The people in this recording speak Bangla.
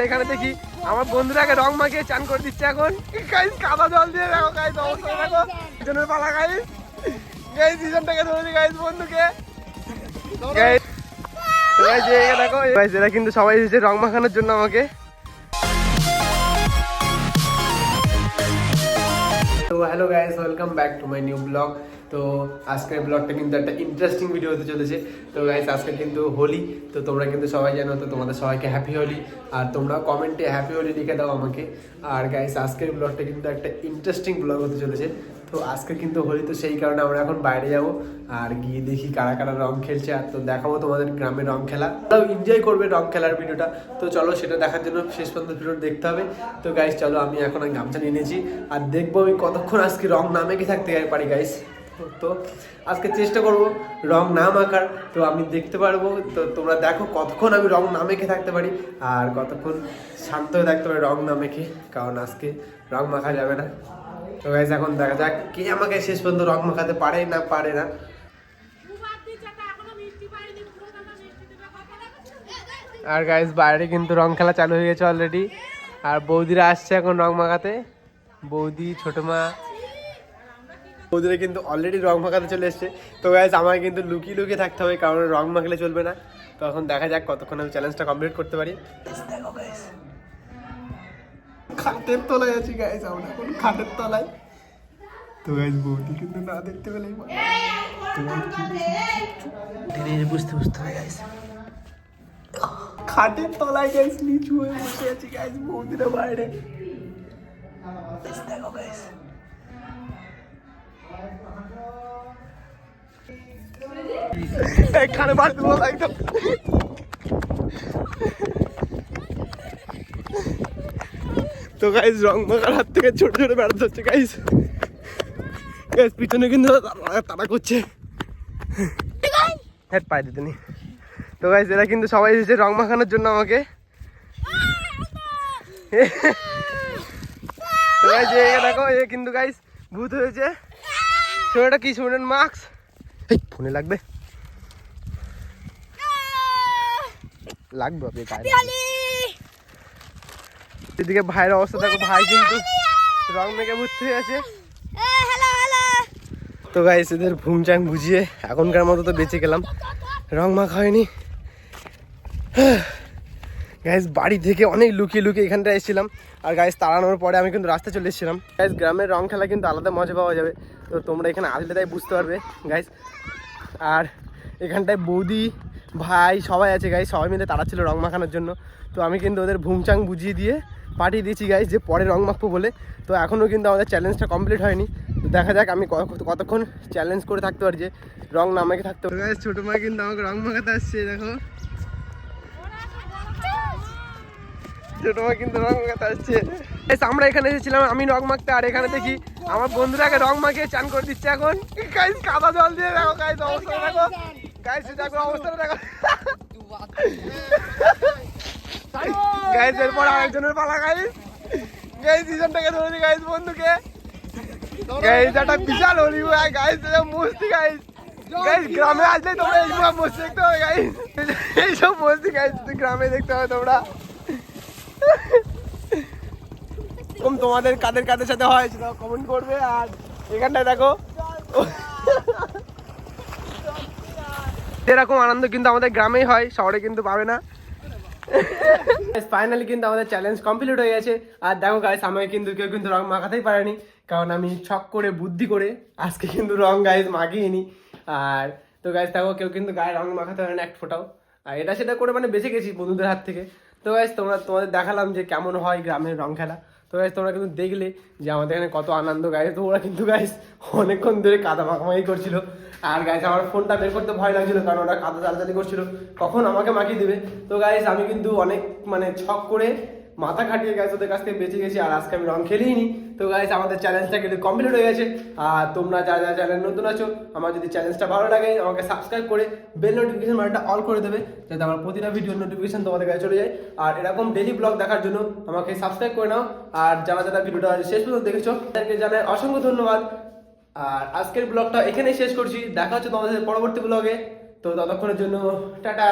এখানে দেখি আমার বন্ধুরাকে রং মাখিয়ে চান করে দিচ্ছে এখন গাইস, কাদা জল দিয়ে দেখো গাইস, অবস্থা দেখো পিছনের পালা গাইস। গাইস সিজনটাকে ধরেছি গাইস বন্ধুকে গাইস। তো গাইস এই দেখো গাইস, এরা কিন্তু সবাই এসেছে রং মাখানোর জন্য আমাকে। তো hello guys, welcome back to my new blog. তো আজকের ব্লগটা কিন্তু একটা ইন্টারেস্টিং ভিডিও হতে চলেছে। তো গাইস আজকে কিন্তু হোলি, তো তোমরা কিন্তু সবাই জানো, তো তোমাদের সবাইকে হ্যাপি হোলি। আর তোমরা কমেন্টে হ্যাপি হোলি লিখে দাও আমাকে। আর গাইস আজকের ব্লগটা কিন্তু একটা ইন্টারেস্টিং ব্লগ হতে চলেছে। তো আজকে কিন্তু হোলি, তো সেই কারণে আমরা এখন বাইরে যাব আর গিয়ে দেখি কারা কারা রং খেলছে। আর তো দেখাবো তোমাদের গ্রামে রং খেলা, এনজয় করবে রং খেলার ভিডিওটা। তো চলো সেটা দেখার জন্য শেষ পর্যন্ত ভিডিওটা দেখতে হবে। তো গাইস চলো, আমি এখন গামছা নিয়ে নিয়েছি আর দেখবো আমি কতক্ষণ আজকে রং না মেখে থাকতে পারি গাইস। তো আজকে চেষ্টা করব রং না মাখার, তো আমি দেখতে পারবো। তো তোমরা দেখো কতক্ষণ আমি রং না মেখে থাকতে পারি আর কতক্ষণ শান্ত হয়ে থাকতে পারি রং না মেখে, কারণ আজকে রং মাখা যাবে না। তো গাইস এখন দেখা যাক কে আমাকে শেষ পর্যন্ত রং মাখাতে পারে না পারে না। আর গাইস বাইরে কিন্তু রং খেলা চালু হয়ে গেছে অলরেডি। আর বৌদিরা আসছে এখন রং মাখাতে, বৌদি ছোট মা বৌদিরা কিন্তু অলরেডি রং মাখাতে চলে এসছে। তো গাইস আমাকে কিন্তু লুকিয়ে লুকিয়ে থাকতে হবে, কারণ রং মাখলে চলবে না। তো এখন দেখা যাক কতক্ষণ আমি চ্যালেঞ্জটা কমপ্লিট করতে পারি। দেখো গাইস, খাটের তলায় আছি গাইস, আমরা এখন খাটের তলায়। তো গাইস বৌদি কিন্তু না দেখতে পেলেই বুঝতে হবে গাইস, খাটের তলায় গাইস নিচু হয়ে বসে আছি গাইস, বৌদিরা বাইরে। দেখো গাইস এখানে বাড়তে বলা একদম। তো গাইস রং মাখার হাত থেকে ছোট ছোট বেড়াতে হচ্ছে গাইস। গাইস পিছনে কিন্তু তাড়া করছে, হেড পাই দিতে নি। তো গাইস এরা কিন্তু সবাই এসেছে রং মাখানোর জন্য আমাকে। তো গাইস দেখো এ কিন্তু গাইস ভূত হয়েছে। শোনাটা কি শোনেন মাস্ক ফোনে লাগবে লাগবে আপনি এদিকে ভাইয়ের অবস্থা দেখো, ভাই কিন্তু রং মেখে ভর্তি হয়ে আছে। তো গাইস এদের ভুমচাং বুঝিয়ে এখনকার মতো তো বেঁচে গেলাম, রং মাখা হয়নি। গাইস বাড়ি থেকে অনেক লুকিয়ে লুকিয়ে এখানটা এসেছিলাম। আর গাইস তাড়ানোর পরে আমি কিন্তু রাস্তা চলে এসেছিলাম। গাইস গ্রামের রং খেলা কিন্তু আলাদা মজা পাওয়া যাবে, তো তোমরা এখানে আসলে তাই বুঝতে পারবে গাইস। আর এখানটায় বৌদি ভাই সবাই আছে গাইস, সবাই মিলে তাড়াচ্ছিল রং মাখানোর জন্য। তো আমি কিন্তু ওদের ভুমচাং বুঝিয়ে দিয়ে পাঠিয়ে দিয়েছি গাইস, যে পরে রং মাখবো বলে। তো এখনও কিন্তু আমাদের চ্যালেঞ্জটা কমপ্লিট হয়নি। তো দেখা যাক আমি কতক্ষণ চ্যালেঞ্জ করে থাকতে পারি যে রং না মেখে থাকতে পারি। গাইস ছোটো মা কিন্তু আমাকে রং মাখাতে আসছে, দেখো ছোটো মা কিন্তু রং মাখাতে আসছে। আমরা এখানে এসেছিলাম আমি রং মাখতে, আর এখানে দেখি আমার বন্ধুরাকে রং মাখিয়ে চান করে দিচ্ছে এখন গাইস, কাদা জল দিয়ে দেখো গাইস, অবস্থা দেখো গাইস, দেখো অবস্থাটা দেখো গাইস। এরপর আরেকজনের পালা গাইস, গাইস সিজনটাকে ধরেছি গাইস বন্ধুকে গাইস, একটা বিশাল হোলি গাইস, মস্তি গাইস। গাইস গ্রামে আসলে তোমরা এইসব মস্তি দেখতে হবে গাইস, এইসব মস্তি গাইস গ্রামে দেখতে হবে তোমরা। তোমাদের কাদের কাদের সাথে হয় সেটা কমেন্ট করবে। আর এখানটায় দেখো এরকম আনন্দ কিন্তু আমাদের গ্রামেই হয়, শহরে কিন্তু পাবে না। ফাইনালি কিন্তু আমাদের চ্যালেঞ্জ কমপ্লিট হয়ে গেছে। আর দেখো গাইস আমাকে কিন্তু কেউ কিন্তু রং মাখাতেই পারেনি, কারণ আমি ছক করে বুদ্ধি করে আজকে কিন্তু রং গাইস মাখিয়ে। আর তো গাইস দেখো কেউ কিন্তু গায়ে রং মাখাতে পারে না এক ফোঁটাও। আর এটা সেটা করে মানে বেঁচে গেছি বন্ধুদের হাত থেকে। তো গাইস তোমাদের দেখালাম যে কেমন হয় গ্রামের রং খেলা। তো গাইস তোমরা কিন্তু দেখলে যে আমাদের এখানে কত আনন্দ গাইস। তো ওরা কিন্তু গাইস অনেকক্ষণ ধরে কাদা মাখামাখি করছিল। আর গাইস আমার ফোনটা বের করতে ভয় লাগছিল, কারণ ওরা কাদা চালাচালি করছিল কখন আমাকে মাখিয়ে দেবে। তো গাইস আমি কিন্তু অনেক মানে ছক করে মাথা খাটিয়ে গাইস ওদের কাছ থেকে বেঁচে গেছি, আর আজকে আমি রং খেলেই নি। তো গাইস আমাদের চ্যালেঞ্জটা কিন্তু কমপ্লিট হয়ে গেছে। আর তোমরা যারা যারা চ্যানেল নতুন আছো, আমার যদি চ্যালেঞ্জটা ভালো লাগে আমাকে সাবস্ক্রাইব করে বেল নোটিফিকেশন বাটনটা অল করে দেবে, যাতে আমার প্রতিটা ভিডিওর নোটিফিকেশন তোমাদের কাছে চলে যায়। আর এরকম ডেইলি ব্লগ দেখার জন্য আমাকে সাবস্ক্রাইব করে নাও। আর যারা যারা ভিডিওটা শেষ পর্যন্ত দেখেছো তাদেরকে জানাই অসংখ্য ধন্যবাদ। আর আজকের ব্লগটা এখানেই শেষ করছি, দেখা হচ্ছে তোমাদের পরবর্তী ব্লগে। তো ততক্ষণের জন্য টাটা।